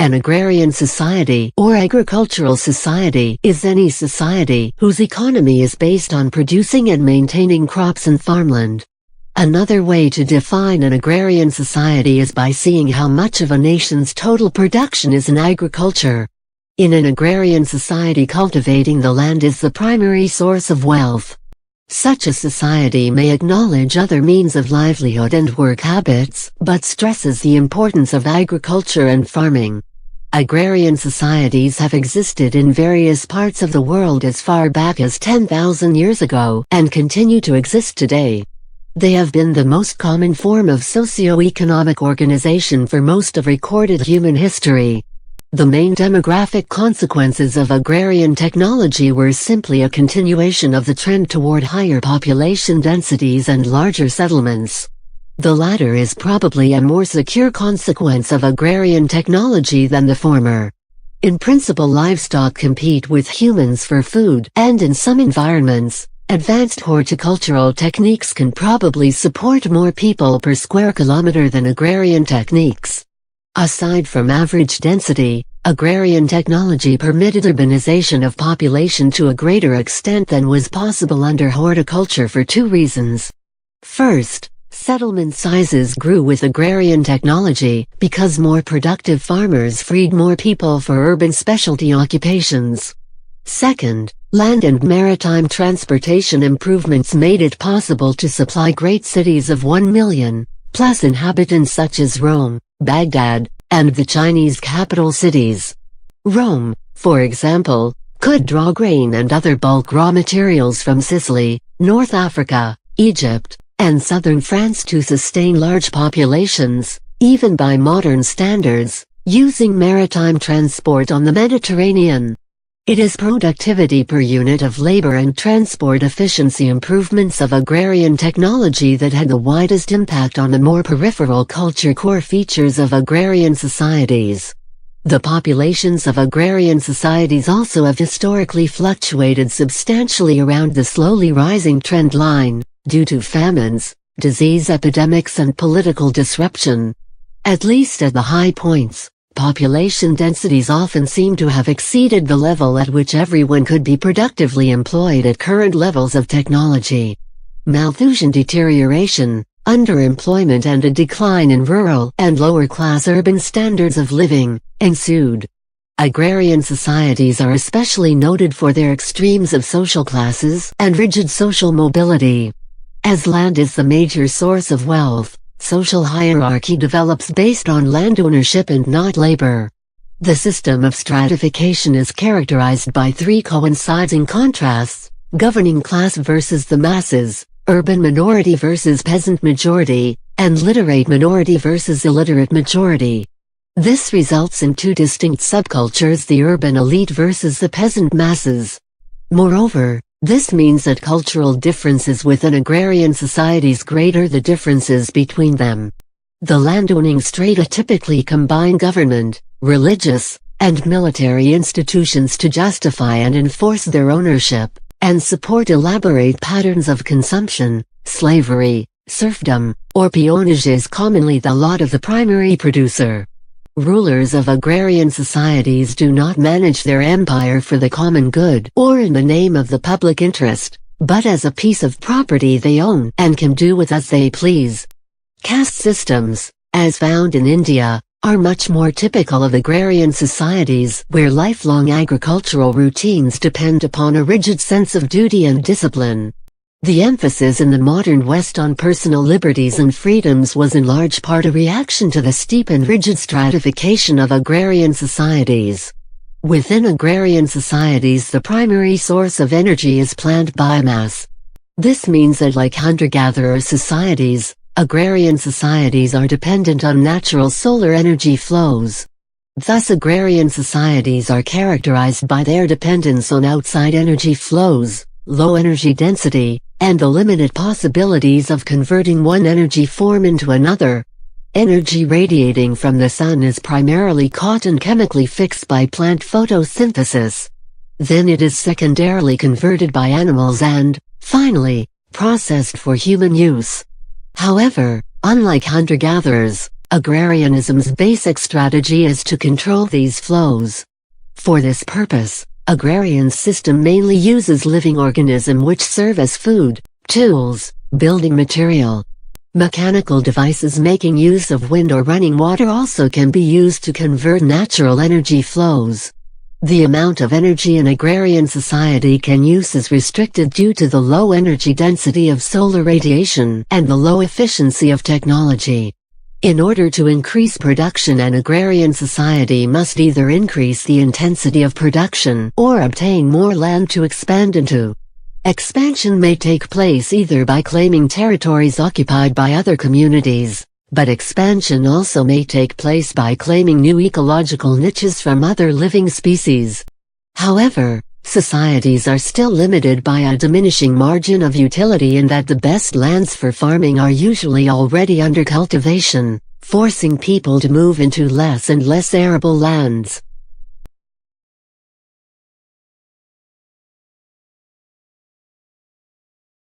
An agrarian society or agricultural society is any society whose economy is based on producing and maintaining crops and farmland. Another way to define an agrarian society is by seeing how much of a nation's total production is in agriculture. In an agrarian society, cultivating the land is the primary source of wealth. Such a society may acknowledge other means of livelihood and work habits, but stresses the importance of agriculture and farming. Agrarian societies have existed in various parts of the world as far back as 10,000 years ago, and continue to exist today. They have been the most common form of socio-economic organization for most of recorded human history. The main demographic consequences of agrarian technology were simply a continuation of the trend toward higher population densities and larger settlements. The latter is probably a more secure consequence of agrarian technology than the former. In principle, livestock compete with humans for food, and in some environments, advanced horticultural techniques can probably support more people per square kilometer than agrarian techniques. Aside from average density, agrarian technology permitted urbanization of population to a greater extent than was possible under horticulture for two reasons. First, settlement sizes grew with agrarian technology because more productive farmers freed more people for urban specialty occupations. Second, land and maritime transportation improvements made it possible to supply great cities of 1 million plus inhabitants such as Rome, Baghdad, and the Chinese capital cities. Rome, for example, could draw grain and other bulk raw materials from Sicily, North Africa, Egypt, and southern France to sustain large populations, even by modern standards, using maritime transport on the Mediterranean. It is productivity per unit of labor and transport efficiency improvements of agrarian technology that had the widest impact on the more peripheral culture core features of agrarian societies. The populations of agrarian societies also have historically fluctuated substantially around the slowly rising trend line, due to famines, disease epidemics and political disruption. At least at the high points, population densities often seem to have exceeded the level at which everyone could be productively employed at current levels of technology. Malthusian deterioration, underemployment and a decline in rural and lower-class urban standards of living ensued. Agrarian societies are especially noted for their extremes of social classes and rigid social mobility. As land is the major source of wealth, social hierarchy develops based on land ownership and not labor. The system of stratification is characterized by three coinciding contrasts: governing class versus the masses, urban minority versus peasant majority, and literate minority versus illiterate majority. This results in two distinct subcultures: the urban elite versus the peasant masses. Moreover, this means that cultural differences within agrarian societies greater the differences between them. The landowning strata typically combine government, religious, and military institutions to justify and enforce their ownership, and support elaborate patterns of consumption. Slavery, serfdom, or peonage is commonly the lot of the primary producer. Rulers of agrarian societies do not manage their empire for the common good or in the name of the public interest, but as a piece of property they own and can do with as they please. Caste systems, as found in India, are much more typical of agrarian societies where lifelong agricultural routines depend upon a rigid sense of duty and discipline. The emphasis in the modern West on personal liberties and freedoms was in large part a reaction to the steep and rigid stratification of agrarian societies. Within agrarian societies, the primary source of energy is plant biomass. This means that, like hunter-gatherer societies, agrarian societies are dependent on natural solar energy flows. Thus, agrarian societies are characterized by their dependence on outside energy flows, low energy density, and the limited possibilities of converting one energy form into another. Energy radiating from the sun is primarily caught and chemically fixed by plant photosynthesis. Then it is secondarily converted by animals and, finally, processed for human use. However, unlike hunter-gatherers, Agrarianism's basic strategy is to control these flows. For this purpose, agrarian system mainly uses living organisms which serve as food, tools, building material. Mechanical devices making use of wind or running water also can be used to convert natural energy flows. The amount of energy an agrarian society can use is restricted due to the low energy density of solar radiation and the low efficiency of technology. In order to increase production, an agrarian society must either increase the intensity of production or obtain more land to expand into. Expansion may take place either by claiming territories occupied by other communities, but expansion also may take place by claiming new ecological niches from other living species. However, societies are still limited by a diminishing margin of utility in that the best lands for farming are usually already under cultivation, forcing people to move into less and less arable lands.